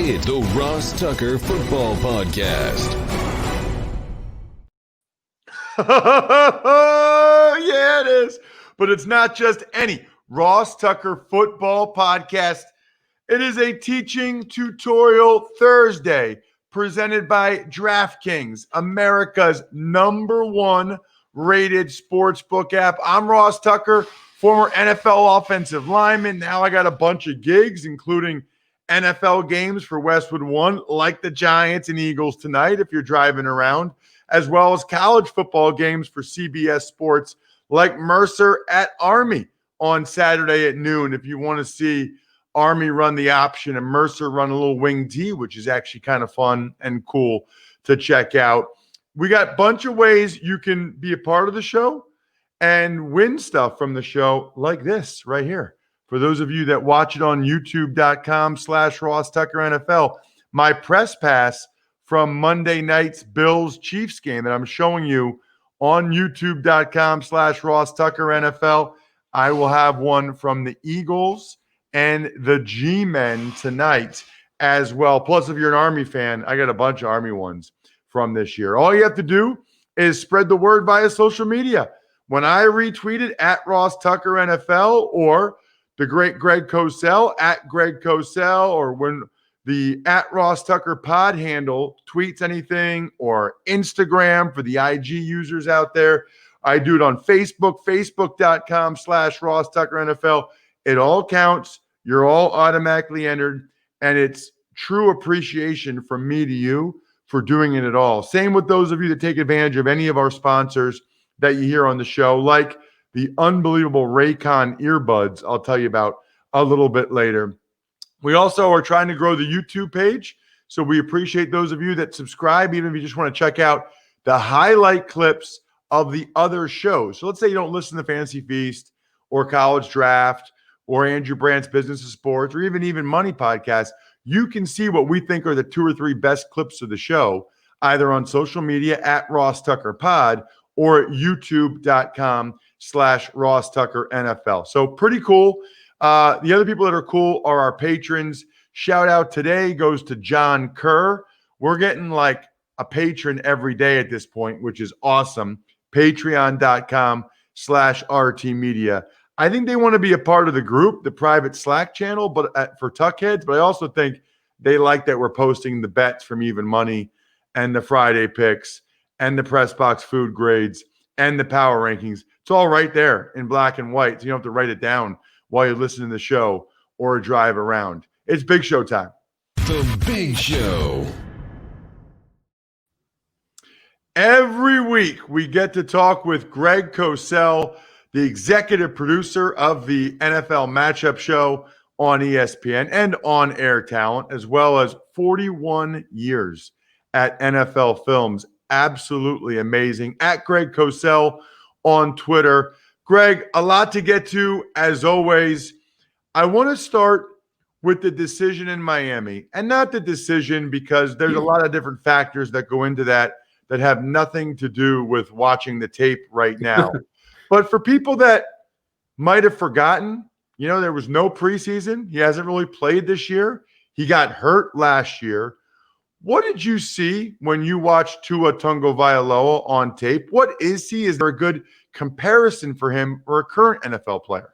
It's the Ross Tucker Football Podcast. Yeah, it is. But it's not just any Ross Tucker Football Podcast. It is a teaching tutorial Thursday presented by DraftKings, America's #1 rated sportsbook app. I'm Ross Tucker, former NFL offensive lineman. Now I got a bunch of gigs, including NFL games for Westwood One, like the Giants and Eagles tonight if you're driving around, as well as college football games for CBS Sports, like Mercer at Army on Saturday at noon if you want to see Army run the option and Mercer run a little wing tee, which is actually kind of fun and cool to check out. We got a bunch of ways you can be a part of the show and win stuff from the show like this right here. For those of you that watch it on youtube.com/RossTuckerNFL, my press pass from Monday night's Bills-Chiefs game that I'm showing you on youtube.com/RossTuckerNFL. I will have one from the Eagles and the G-Men tonight as well. Plus, if you're an Army fan, I got a bunch of Army ones from this year. All you have to do is spread the word via social media. When I retweeted at RossTuckerNFL or the great Greg Cosell at Greg Cosell, or when the at RossTuckerPod handle tweets anything, or Instagram for the IG users out there, I do it on Facebook, facebook.com/RossTuckerNFL. It all counts. You're all automatically entered, and it's true appreciation from me to you for doing it at all. Same with those of you that take advantage of any of our sponsors that you hear on the show, like the unbelievable Raycon earbuds I'll tell you about a little bit later. We also are trying to grow the YouTube page, so we appreciate those of you that subscribe, even if you just want to check out the highlight clips of the other shows. So let's say you don't listen to Fantasy Feast or College Draft or Andrew Brandt's Business of Sports or even Money Podcast. You can see what we think are the 2 or 3 best clips of the show, either on social media at RossTuckerPod or youtube.com/RossTuckerNFL. So pretty cool. The other people that are cool are our patrons. Shout out today goes to John Kerr. We're getting like a patron every day at this point, which is awesome. Patreon.com/RT Media. I think they want to be a part of the group, the private Slack channel, but for Tuckheads. But I also think they like that we're posting the bets from Even Money and the Friday picks and the press box food grades and the power rankings. It's all right there in black and white. So you don't have to write it down while you're listening to the show or drive around. It's Big Show time. The Big Show. Every week we get to talk with Greg Cosell, the executive producer of the NFL Matchup Show on ESPN and On Air Talent, as well as 41 years at NFL Films. Absolutely amazing. At Greg Cosell on Twitter. Greg, a lot to get to, as always. I want to start with the decision in Miami, and not the decision because there's a lot of different factors that go into that have nothing to do with watching the tape right now. But for people that might have forgotten, there was no preseason. He hasn't really played this year. He got hurt last year. What did you see when you watched Tua Tagovailoa on tape? What is he? Is there a good comparison for him or a current NFL player?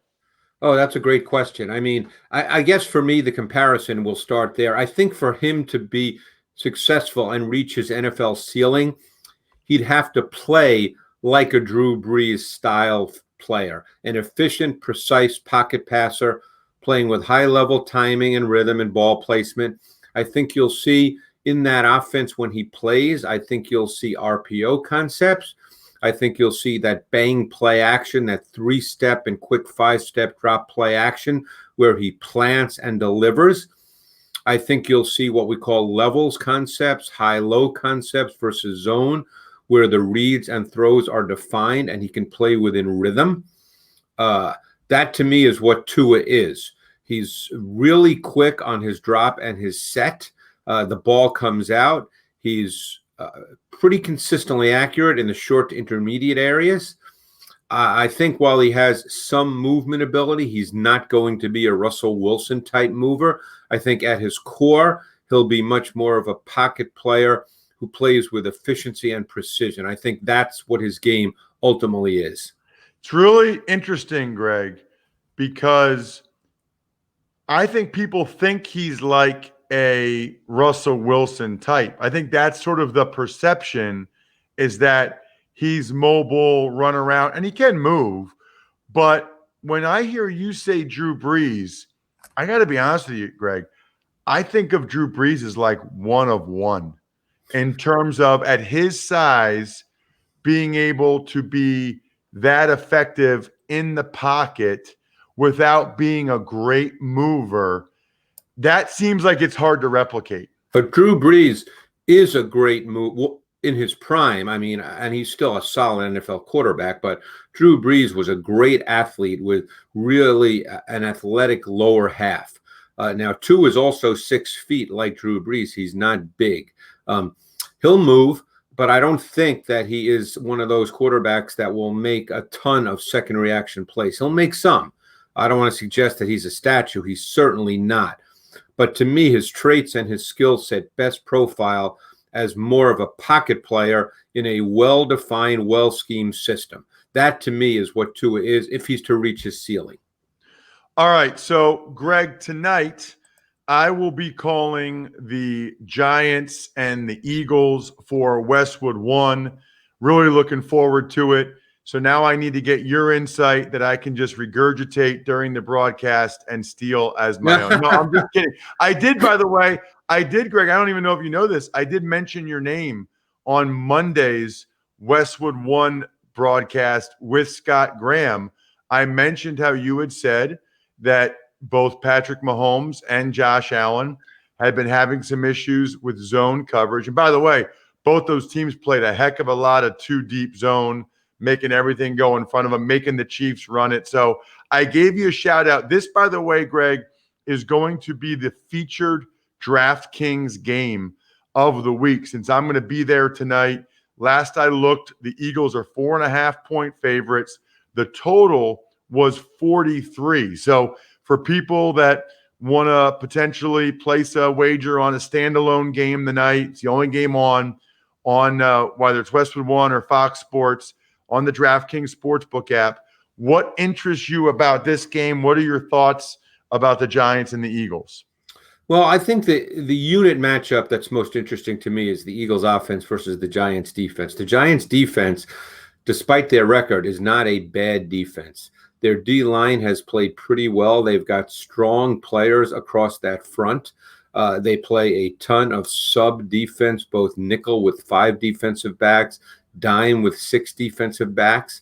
Oh, that's a great question. I mean, I guess for me, the comparison will start there. I think for him to be successful and reach his NFL ceiling, he'd have to play like a Drew Brees style player, an efficient, precise pocket passer, playing with high-level timing and rhythm and ball placement. I think you'll see in that offense when he plays, I think you'll see RPO concepts. I think you'll see that bang play action, that 3-step and quick 5-step drop play action where he plants and delivers. I think you'll see what we call levels concepts, high-low concepts versus zone, where the reads and throws are defined and he can play within rhythm. That to me is what Tua is. He's really quick on his drop and his set. The ball comes out. He's pretty consistently accurate in the short to intermediate areas. I think while he has some movement ability, he's not going to be a Russell Wilson type mover. I think at his core, he'll be much more of a pocket player who plays with efficiency and precision. I think that's what his game ultimately is. It's really interesting, Greg, because I think people think he's like a Russell Wilson type. I think that's sort of the perception, is that he's mobile, run around, and he can move. But when I hear you say Drew Brees, I got to be honest with you, Greg. I think of Drew Brees as like one of one in terms of, at his size, being able to be that effective in the pocket without being a great mover. That seems like it's hard to replicate. But Drew Brees is a great move in his prime. I mean, and he's still a solid NFL quarterback, but Drew Brees was a great athlete with really an athletic lower half. Now, Tua is also 6 feet like Drew Brees. He's not big. He'll move, but I don't think that he is one of those quarterbacks that will make a ton of second reaction plays. He'll make some. I don't want to suggest that he's a statue. He's certainly not. But to me, his traits and his skill set best profile as more of a pocket player in a well-defined, well-schemed system. That, to me, is what Tua is if he's to reach his ceiling. All right. So, Greg, tonight I will be calling the Giants and the Eagles for Westwood 1. Really looking forward to it. So now I need to get your insight that I can just regurgitate during the broadcast and steal as my own. No, I'm just kidding. I did, by the way, Greg, I don't even know if you know this. I did mention your name on Monday's Westwood 1 broadcast with Scott Graham. I mentioned how you had said that both Patrick Mahomes and Josh Allen had been having some issues with zone coverage. And by the way, both those teams played a heck of a lot of two deep zone, making everything go in front of them, making the Chiefs run it. So I gave you a shout out. This, by the way, Greg, is going to be the featured DraftKings game of the week, since I'm going to be there tonight. Last I looked, the Eagles are 4.5-point favorites. The total was 43. So for people that want to potentially place a wager on a standalone game tonight, it's the only game on whether it's Westwood 1 or Fox Sports, on the DraftKings Sportsbook app. What interests you about this game? What are your thoughts about the Giants and the Eagles? Well, I think the unit matchup that's most interesting to me is the Eagles offense versus the Giants defense. The Giants defense, despite their record, is not a bad defense. Their D-line has played pretty well. They've got strong players across that front. They play a ton of sub-defense, both nickel with 5 defensive backs, dime with 6 defensive backs.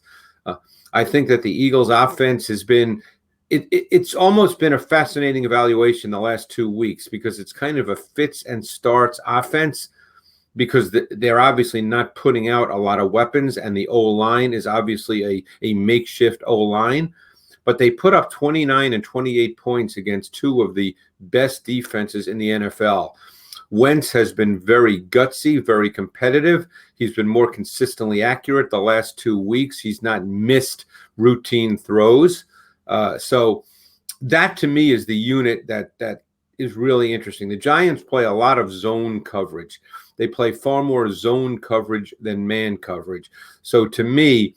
I think that the Eagles offense has been it's almost been a fascinating evaluation the last 2 weeks, because it's kind of a fits and starts offense, because they're obviously not putting out a lot of weapons, and the O-line is obviously a makeshift O-line. But they put up 29 and 28 points against 2 of the best defenses in the NFL. Wentz has been very gutsy, very competitive. He's been more consistently accurate the last 2 weeks. He's not missed routine throws. So that, to me, is the unit that is really interesting. The Giants play a lot of zone coverage. They play far more zone coverage than man coverage. So to me,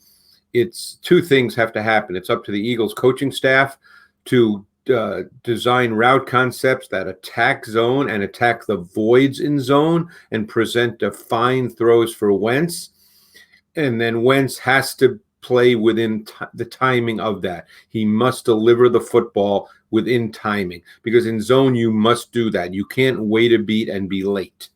it's 2 things have to happen. It's up to the Eagles coaching staff to design route concepts that attack zone and attack the voids in zone and present defined throws for Wentz. And then Wentz has to play within the timing of that. He must deliver the football within timing, because in zone you must do that. You can't wait a beat and be late.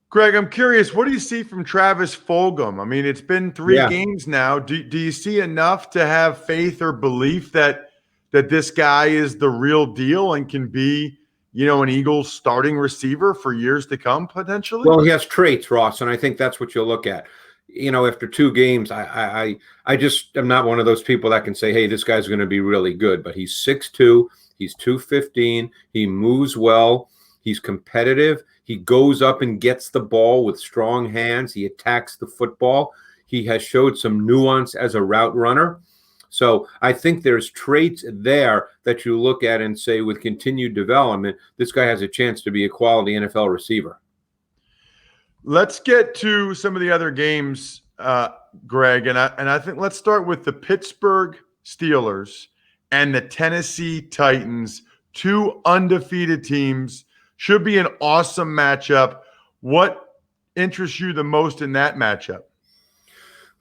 Greg, I'm curious, what do you see from Travis Fulgham? I mean, it's been 3 games now. Do you see enough to have faith or belief that this guy is the real deal and can be, an Eagles starting receiver for years to come, potentially? Well, he has traits, Ross, and I think that's what you'll look at. After 2 games, I just am not one of those people that can say, hey, this guy's going to be really good. But he's 6'2", he's 215, he moves well, he's competitive, he goes up and gets the ball with strong hands, he attacks the football. He has showed some nuance as a route runner. So I think there's traits there that you look at and say, with continued development, this guy has a chance to be a quality NFL receiver. Let's get to some of the other games, Greg, and I think let's start with the Pittsburgh Steelers and the Tennessee Titans, two undefeated teams. Should be an awesome matchup. What interests you the most in that matchup?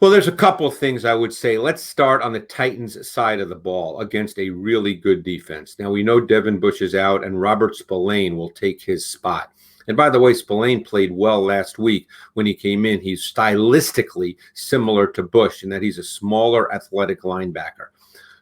Well, there's a couple of things I would say. Let's start on the Titans side of the ball against a really good defense. Now, we know Devin Bush is out, and Robert Spillane will take his spot. And by the way, Spillane played well last week when he came in. He's stylistically similar to Bush in that he's a smaller, athletic linebacker.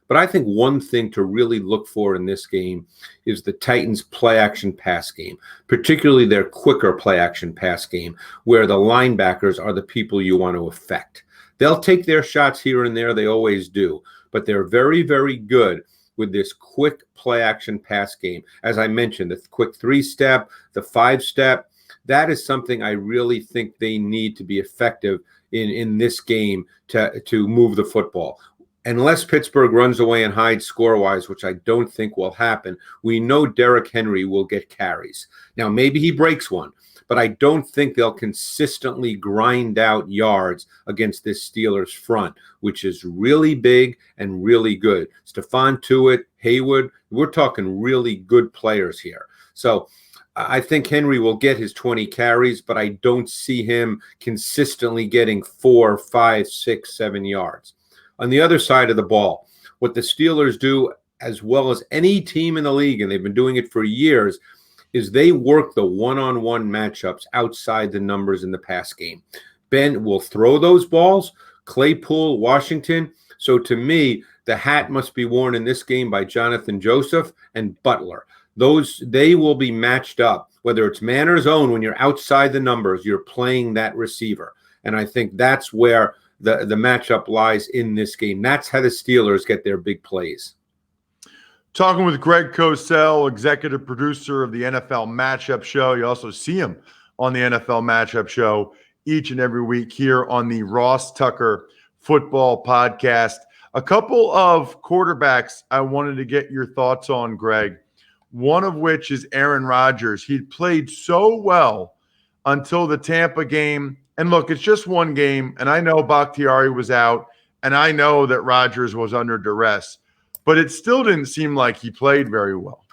But I think one thing to really look for in this game is the Titans' play-action pass game, particularly their quicker play-action pass game, where the linebackers are the people you want to affect. They'll take their shots here and there. They always do. But they're very, very good with this quick play-action pass game. As I mentioned, the quick 3-step, the 5-step, that is something I really think they need to be effective in this game to move the football. Unless Pittsburgh runs away and hides score-wise, which I don't think will happen, we know Derrick Henry will get carries. Now, maybe he breaks one, but I don't think they'll consistently grind out yards against this Steelers front, which is really big and really good. Stephon Tuitt, Haywood, we're talking really good players here. So I think Henry will get his 20 carries, but I don't see him consistently getting 4, 5, 6, 7 yards. On the other side of the ball, what the Steelers do, as well as any team in the league, and they've been doing it for years, is they work the one-on-one matchups outside the numbers in the pass game. Ben will throw those balls, Claypool, Washington. So to me, the hat must be worn in this game by Jonathan Joseph and Butler. They will be matched up, whether it's man or zone. When you're outside the numbers, you're playing that receiver. And I think that's where the matchup lies in this game. That's how the Steelers get their big plays. Talking with Greg Cosell, executive producer of the NFL Matchup Show. You also see him on the NFL Matchup Show each and every week here on the Ross Tucker Football Podcast. A couple of quarterbacks I wanted to get your thoughts on, Greg, one of which is Aaron Rodgers. He played so well until the Tampa game. And look, it's just one game, and I know Bakhtiari was out, and I know that Rodgers was under duress, but it still didn't seem like he played very well.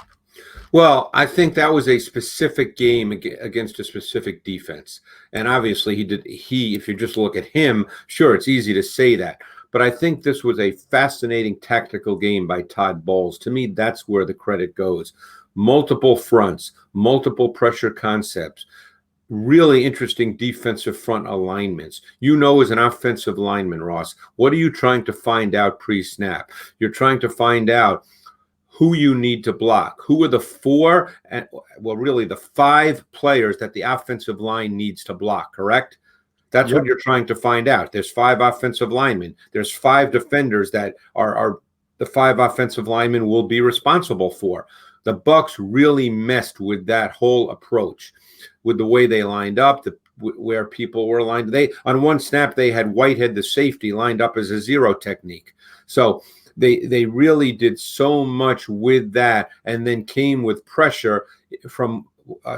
Well, I think that was a specific game against a specific defense. And obviously if you just look at him, sure, it's easy to say that. But I think this was a fascinating tactical game by Todd Bowles. To me, that's where the credit goes. Multiple fronts, multiple pressure concepts, really interesting defensive front alignments. You know, as an offensive lineman, Ross, what are you trying to find out pre-snap? You're trying to find out who you need to block. Who are the the 5 players that the offensive line needs to block, correct? That's what you're trying to find out. There's 5 offensive linemen. There's 5 defenders that are the 5 offensive linemen will be responsible for. The Bucs really messed with that whole approach, with the way they lined up, where people were lined. On one snap, they had Whitehead, the safety, lined up as a zero technique. So they really did so much with that, and then came with pressure from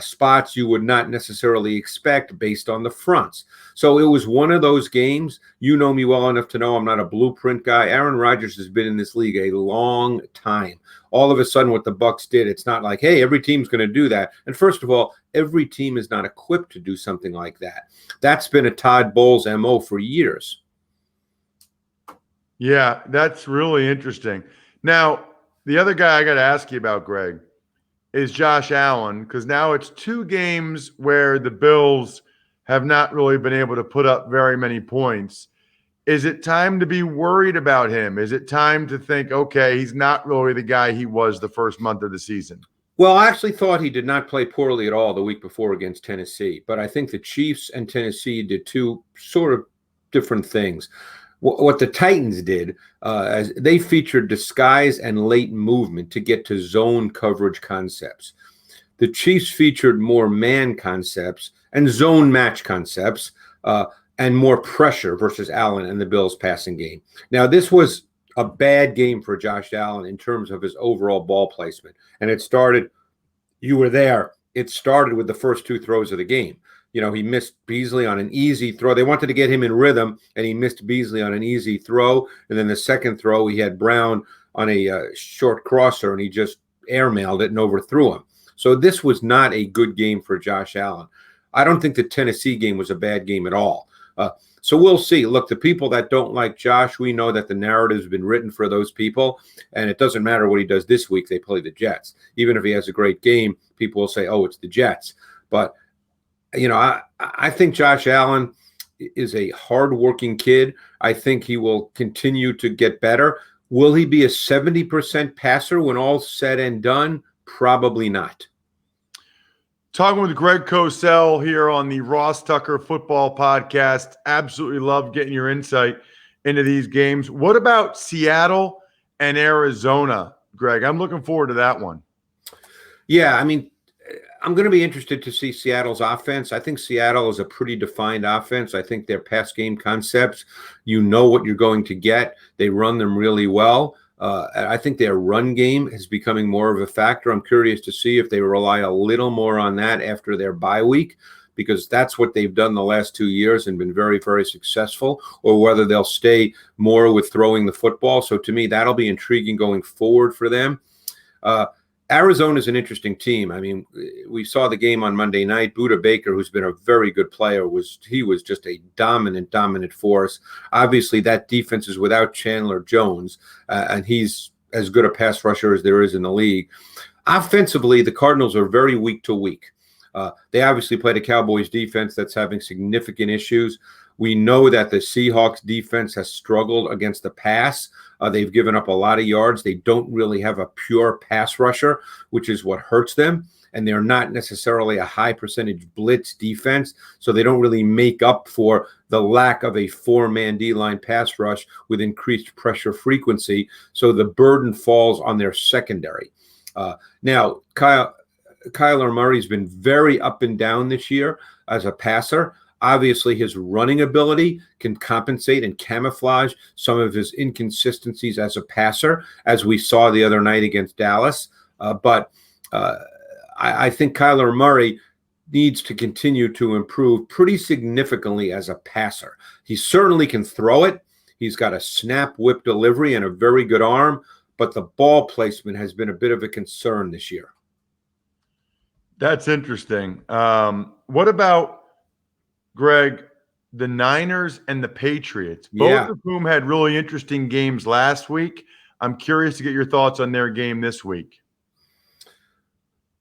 spots you would not necessarily expect based on the fronts. So it was one of those games. You know me well enough to know I'm not a blueprint guy. Aaron Rodgers has been in this league a long time. All of a sudden, what the Bucs did, it's not like, hey, every team's going to do that. And first of all, every team is not equipped to do something like that. That's been a Todd Bowles MO for years. Yeah, that's really interesting. Now, the other guy I got to ask you about, Greg, is Josh Allen, because now it's 2 games where the Bills have not really been able to put up very many points. Is it time to be worried about him? Is it time to think, okay, he's not really the guy he was the first month of the season? Well, I actually thought he did not play poorly at all the week before against Tennessee, but I think the Chiefs and Tennessee did 2 sort of different things. What the Titans did, as they featured disguise and late movement to get to zone coverage concepts. The Chiefs featured more man concepts and zone match concepts, and more pressure versus Allen and the Bills passing game. Now, this was a bad game for Josh Allen in terms of his overall ball placement. And it started, you were there, it started with the first two throws of the game. He missed Beasley on an easy throw. They wanted to get him in rhythm, and he missed Beasley on an easy throw. And then the second throw, he had Brown on a short crosser, and he just airmailed it and overthrew him. So this was not a good game for Josh Allen. I don't think the Tennessee game was a bad game at all. So we'll see. Look, the people that don't like Josh, we know that the narrative's been written for those people, and it doesn't matter what he does this week. They play the Jets. Even if he has a great game, people will say, oh, it's the Jets. But, I think Josh Allen is a hardworking kid. I think he will continue to get better. Will he be a 70% passer when all's said and done? Probably not. Talking with Greg Cosell here on the Ross Tucker Football Podcast. Absolutely love getting your insight into these games. What about Seattle and Arizona, Greg? I'm looking forward to that one. Yeah, I'm going to be interested to see Seattle's offense. I think Seattle is a pretty defined offense. I think their pass game concepts, you know what you're going to get. They run them really well. I think their run game is becoming more of a factor. I'm curious to see if they rely a little more on that after their bye week, because that's what they've done the last 2 years and been very, very successful, or whether they'll stay more with throwing the football. So to me, that'll be intriguing going forward for them. Arizona is an interesting team. We saw the game on Monday night. Budda Baker, who's been a very good player, was just a dominant force. Obviously, that defense is without Chandler Jones, and he's as good a pass rusher as there is in the league. Offensively, the Cardinals are very week to week. They obviously played a Cowboys defense that's having significant issues. We know that the Seahawks defense has struggled against the pass. They've given up a lot of yards. They don't really have a pure pass rusher, which is what hurts them. And they're not necessarily a high percentage blitz defense, so they don't really make up for the lack of a four-man D-line pass rush with increased pressure frequency. So the burden falls on their secondary. Now, Kyler Murray's been very up and down this year as a passer. Obviously, his running ability can compensate and camouflage some of his inconsistencies as a passer, as we saw the other night against Dallas. But I think Kyler Murray needs to continue to improve pretty significantly as a passer. He certainly can throw it. He's got a snap whip delivery and a very good arm, but the ball placement has been a bit of a concern this year. That's interesting. What about, Greg, the Niners and the Patriots, both of whom had really interesting games last week? I'm curious to get your thoughts on their game this week.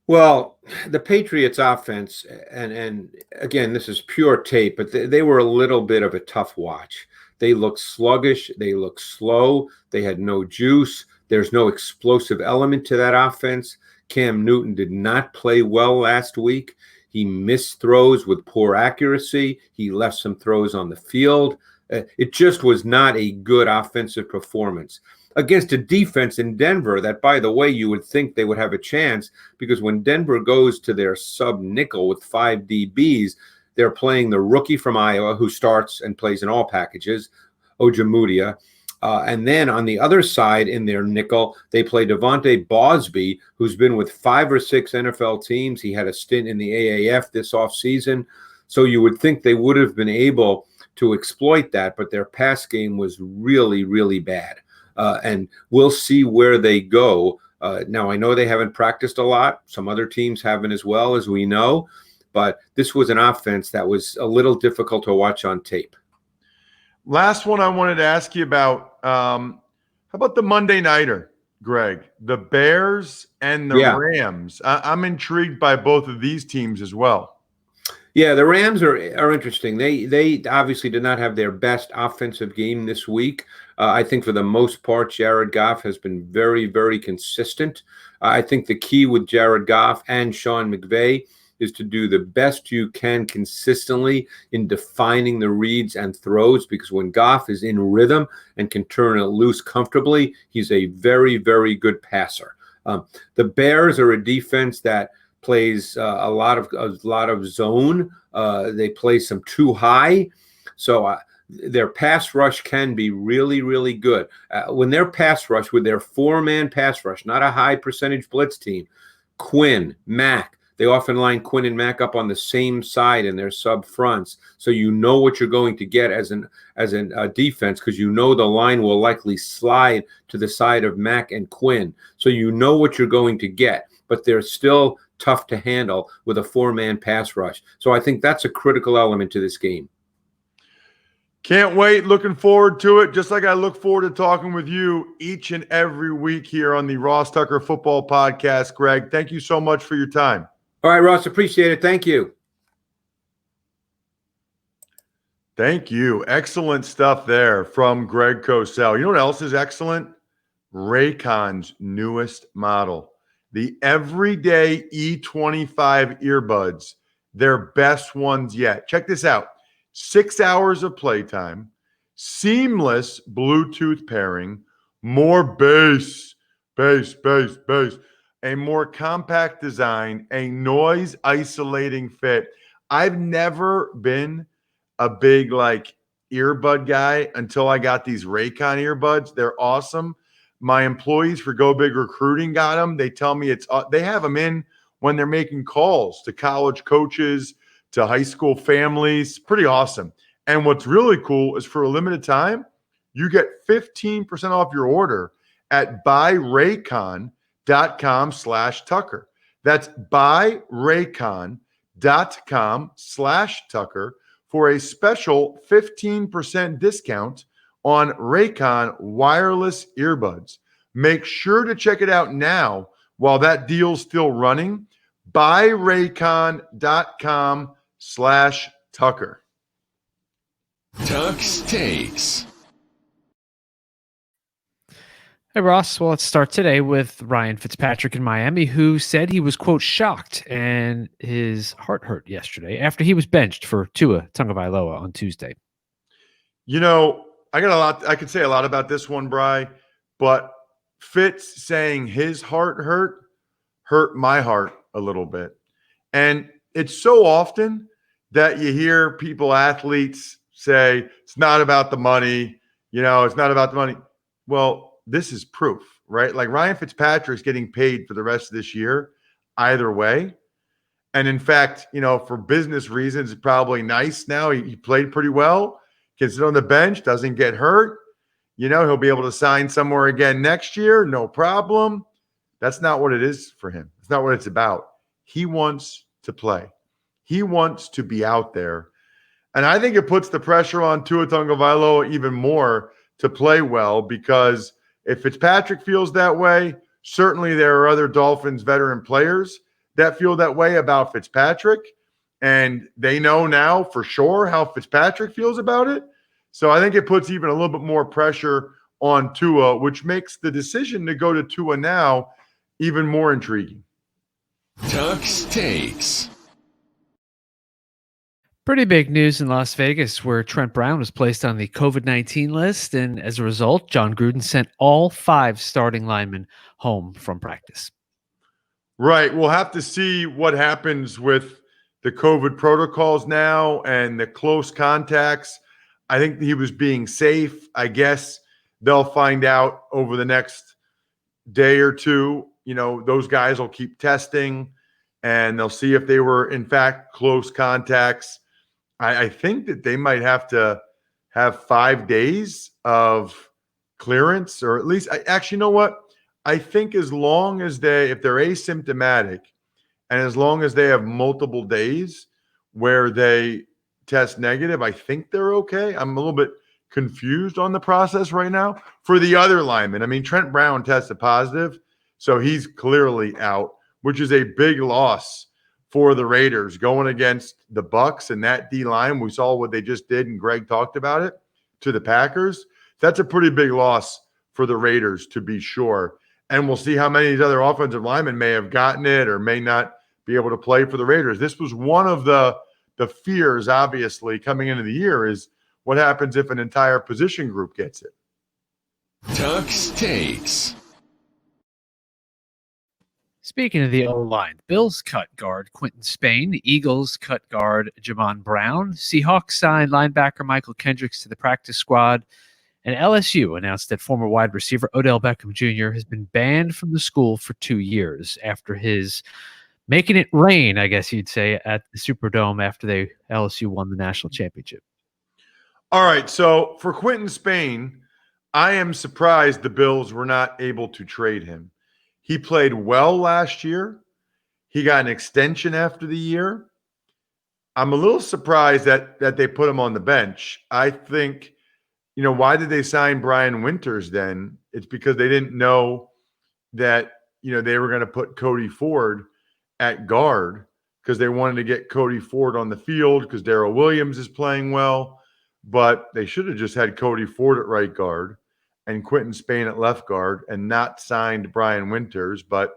Well, the Patriots offense, and again, this is pure tape, but they were a little bit of a tough watch. They looked sluggish. They looked slow. They had no juice. There's no explosive element to that offense. Cam Newton did not play well last week. He missed throws with poor accuracy. He left some throws on the field. It just was not a good offensive performance against a defense in Denver that, by the way, you would think they would have a chance, because when Denver goes to their sub-nickel with 5 DBs, they're playing the rookie from Iowa who starts and plays in all packages, Ojemudia. And then on the other side in their nickel, they play Devontae Bosby, who's been with 5 or 6 NFL teams. He had a stint in the AAF this offseason. So you would think they would have been able to exploit that, but their pass game was really, really bad. And we'll see where they go. Now, I know they haven't practiced a lot. Some other teams haven't as well, as we know. But this was an offense that was a little difficult to watch on tape. Last one I wanted to ask you about. How about the Monday Nighter, Greg? The Bears and the Rams. I'm intrigued by both of these teams as well. Yeah, the Rams are interesting. They obviously did not have their best offensive game this week. I think for the most part, Jared Goff has been very, very consistent. I think the key with Jared Goff and Sean McVay is to do the best you can consistently in defining the reads and throws, because when Goff is in rhythm and can turn it loose comfortably, he's a very, very good passer. The Bears are a defense that plays a lot of zone. They play some too high. So their pass rush can be really, really good. When their pass rush, with their 4-man pass rush, not a high percentage blitz team, Quinn, Mack, they often line Quinn and Mack up on the same side in their sub fronts, so you know what you're going to get as a defense, because you know the line will likely slide to the side of Mack and Quinn, so you know what you're going to get. But they're still tough to handle with a 4-man pass rush. So I think that's a critical element to this game. Can't wait. Looking forward to it. Just like I look forward to talking with you each and every week here on the Ross Tucker Football Podcast. Greg, thank you so much for your time. All right, Ross, appreciate it. Thank you. Thank you. Excellent stuff there from Greg Cosell. You know what else is excellent? Raycon's newest model, the Everyday E25 earbuds, their best ones yet. Check this out. 6 hours of playtime, seamless Bluetooth pairing, more bass, a more compact design, a noise isolating fit. I've never been a big earbud guy until I got these Raycon earbuds. They're awesome. My employees for Go Big Recruiting got them. They tell me they have them in when they're making calls to college coaches, to high school families. Pretty awesome. And what's really cool is for a limited time, you get 15% off your order at buyraycon.com/Tucker. That's buyraycon.com/Tucker for a special 15% discount on Raycon wireless earbuds. Make sure to check it out now while that deal's still running. buyraycon.com/Tucker. Tuck's Takes. Hey, Ross. Well, let's start today with Ryan Fitzpatrick in Miami, who said he was, quote, shocked and his heart hurt yesterday after he was benched for Tua Tagovailoa on Tuesday. You know, I could say a lot about this one, Bri, but Fitz saying his heart hurt my heart a little bit. And it's so often that you hear athletes say, it's not about the money, it's not about the money. Well, this is proof, right? Like Ryan Fitzpatrick's getting paid for the rest of this year either way. And in fact, for business reasons, it's probably nice now. He played pretty well, can sit on the bench, doesn't get hurt. He'll be able to sign somewhere again next year, no problem. That's not what it is for him. It's not what it's about. He wants to play. He wants to be out there. And I think it puts the pressure on Tua Tagovailoa even more to play well, because if Fitzpatrick feels that way, certainly there are other Dolphins veteran players that feel that way about Fitzpatrick. And they know now for sure how Fitzpatrick feels about it. So I think it puts even a little bit more pressure on Tua, which makes the decision to go to Tua now even more intriguing. Tuck's Takes. Pretty big news in Las Vegas, where Trent Brown was placed on the COVID-19 list. And as a result, John Gruden sent all 5 starting linemen home from practice. Right. We'll have to see what happens with the COVID protocols now and the close contacts. I think he was being safe. I guess they'll find out over the next day or two. Those guys will keep testing and they'll see if they were, in fact, close contacts. I think that they might have to have 5 days of clearance, or at least, actually, you know what? I think as long as if they're asymptomatic and as long as they have multiple days where they test negative, I think they're okay. I'm a little bit confused on the process right now. For the other linemen, I mean, Trent Brown tested positive, so he's clearly out, which is a big loss for the Raiders going against the Bucs and that D-line. We saw what they just did, and Greg talked about it, to the Packers. That's a pretty big loss for the Raiders, to be sure. And we'll see how many of these other offensive linemen may have gotten it or may not be able to play for the Raiders. This was one of the fears, obviously, coming into the year, is what happens if an entire position group gets it. Tuck's Takes. Speaking of the O-line, Bills cut guard Quentin Spain. The Eagles cut guard Jamon Brown. Seahawks signed linebacker Michael Kendricks to the practice squad. And LSU announced that former wide receiver Odell Beckham Jr. has been banned from the school for 2 years after his making it rain, I guess you'd say, at the Superdome after LSU won the national championship. All right, so for Quentin Spain, I am surprised the Bills were not able to trade him. He played well last year. He got an extension after the year. I'm a little surprised that they put him on the bench. I think, why did they sign Brian Winters then? It's because they didn't know that, they were going to put Cody Ford at guard because they wanted to get Cody Ford on the field because Darrell Williams is playing well. But they should have just had Cody Ford at right guard and Quentin Spain at left guard and not signed Brian Winters. But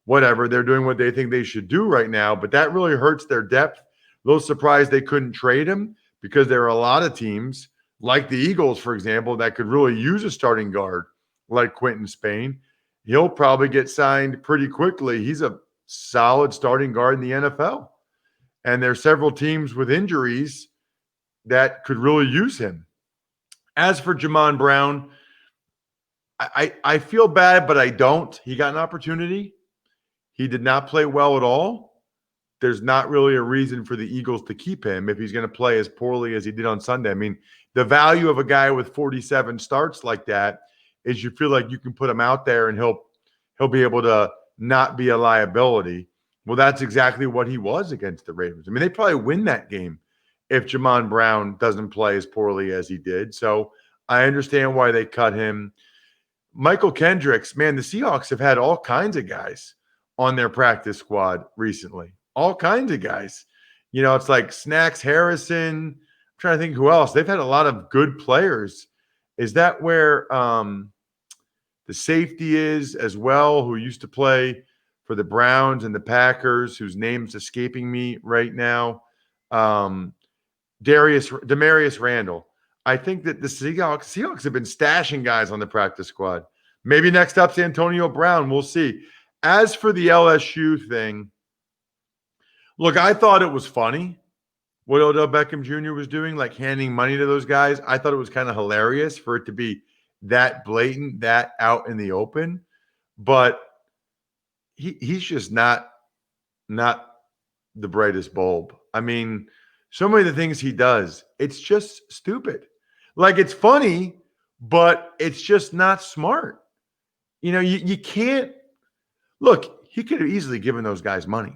whatever, they're doing what they think they should do right now. But that really hurts their depth. A little surprised they couldn't trade him because there are a lot of teams like the Eagles, for example, that could really use a starting guard like Quentin Spain. He'll probably get signed pretty quickly. He's a solid starting guard in the NFL. And there are several teams with injuries that could really use him. As for Jamon Brown, I feel bad, but I don't. He got an opportunity. He did not play well at all. There's not really a reason for the Eagles to keep him if he's going to play as poorly as he did on Sunday. I mean, the value of a guy with 47 starts like that is you feel like you can put him out there and he'll be able to not be a liability. Well, that's exactly what he was against the Ravens. I mean, they probably win that game if Jamon Brown doesn't play as poorly as he did. So I understand why they cut him. Michael Kendricks, man, the Seahawks have had all kinds of guys on their practice squad recently. All kinds of guys. It's like Snacks Harrison. I'm trying to think who else. They've had a lot of good players. Is that where the safety is as well, who used to play for the Browns and the Packers, whose name's escaping me right now? Demarius Randall. I think that the Seahawks have been stashing guys on the practice squad. Maybe next up's Antonio Brown. We'll see. As for the LSU thing, look, I thought it was funny what Odell Beckham Jr. was doing, like handing money to those guys. I thought it was kind of hilarious for it to be that blatant, that out in the open. But he's just not the brightest bulb. I mean, so many of the things he does, it's just stupid. Like, it's funny, but it's just not smart. You can't – look, he could have easily given those guys money.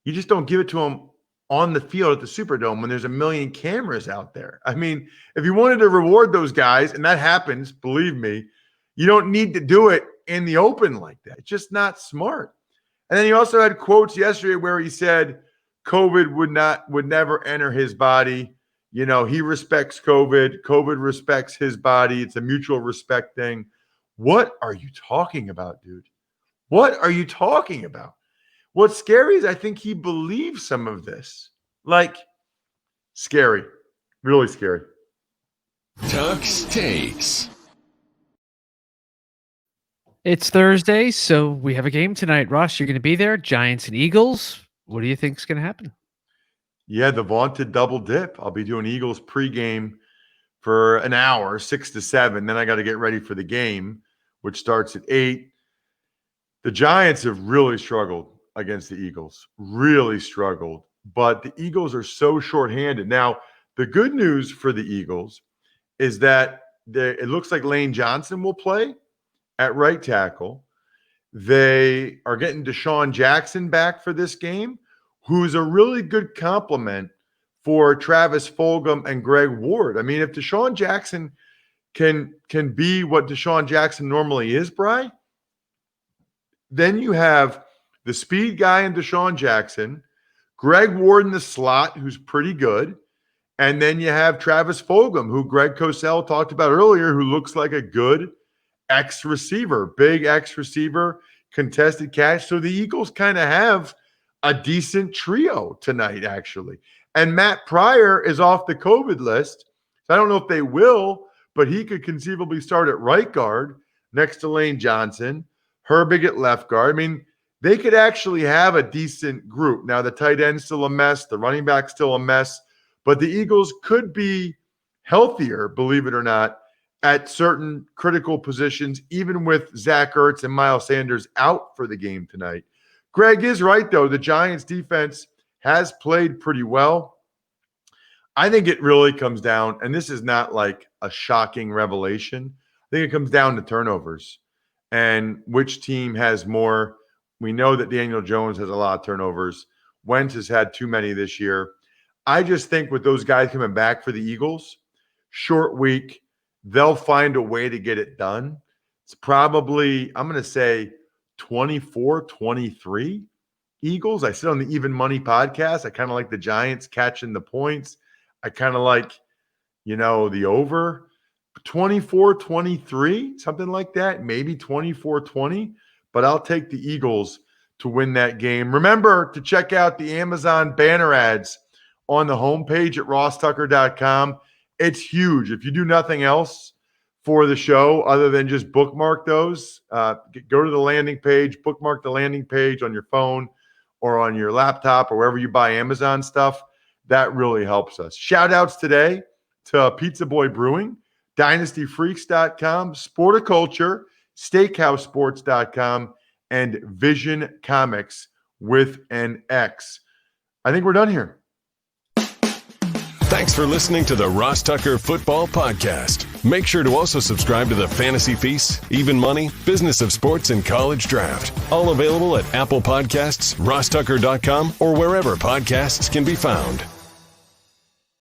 You just don't give it to them on the field at the Superdome when there's a million cameras out there. I mean, if you wanted to reward those guys, and that happens, believe me, you don't need to do it in the open like that. It's just not smart. And then he also had quotes yesterday where he said COVID would never enter his body. He respects COVID. COVID respects his body. It's a mutual respect thing. What are you talking about, dude? What are you talking about? What's scary is I think he believes some of this. Like, scary. Really scary. Tuck's Takes. It's Thursday, so we have a game tonight. Ross, you're going to be there. Giants and Eagles. What do you think is going to happen? Yeah, the vaunted double dip. I'll be doing Eagles pregame for an hour, 6 to 7. Then I got to get ready for the game, which starts at 8. The Giants have really struggled against the Eagles, really struggled. But the Eagles are so shorthanded. Now, the good news for the Eagles is that it looks like Lane Johnson will play at right tackle. They are getting Deshaun Jackson back for this game, who's a really good complement for Travis Fulgham and Greg Ward. I mean, if Deshaun Jackson can be what Deshaun Jackson normally is, Bri, then you have the speed guy in Deshaun Jackson, Greg Ward in the slot, who's pretty good, and then you have Travis Fulgham, who Greg Cosell talked about earlier, who looks like a good X receiver, big X receiver, contested catch. So the Eagles kind of have a decent trio tonight, actually. And Matt Pryor is off the COVID list. So I don't know if they will, but he could conceivably start at right guard next to Lane Johnson, Herbig at left guard. I mean, they could actually have a decent group. Now, the tight end's still a mess. The running back's still a mess. But the Eagles could be healthier, believe it or not, at certain critical positions, even with Zach Ertz and Miles Sanders out for the game tonight. Greg is right, though. The Giants' defense has played pretty well. I think it really comes down, and this is not like a shocking revelation. I think it comes down to turnovers and which team has more. We know that Daniel Jones has a lot of turnovers. Wentz has had too many this year. I just think with those guys coming back for the Eagles, short week, they'll find a way to get it done. It's probably, I'm going to say 24-23 Eagles. I sit on the Even Money podcast. I kind of like the Giants catching the points. I kind of like, the over. 24-23, something like that, maybe 24-20, but I'll take the Eagles to win that game. Remember to check out the Amazon banner ads on the homepage at RossTucker.com. It's huge. If you do nothing else for the show other than just bookmark those, go to the landing page, bookmark the landing page on your phone or on your laptop or wherever you buy Amazon stuff. That really helps us. Shout outs today to Pizza Boy Brewing, DynastyFreaks.com, Sporticulture, SteakhouseSports.com, and Vision Comics with an X. I think we're done here. Thanks for listening to the Ross Tucker Football Podcast. Make sure to also subscribe to the Fantasy Feast, Even Money, Business of Sports, and College Draft. All available at Apple Podcasts, RossTucker.com, or wherever podcasts can be found.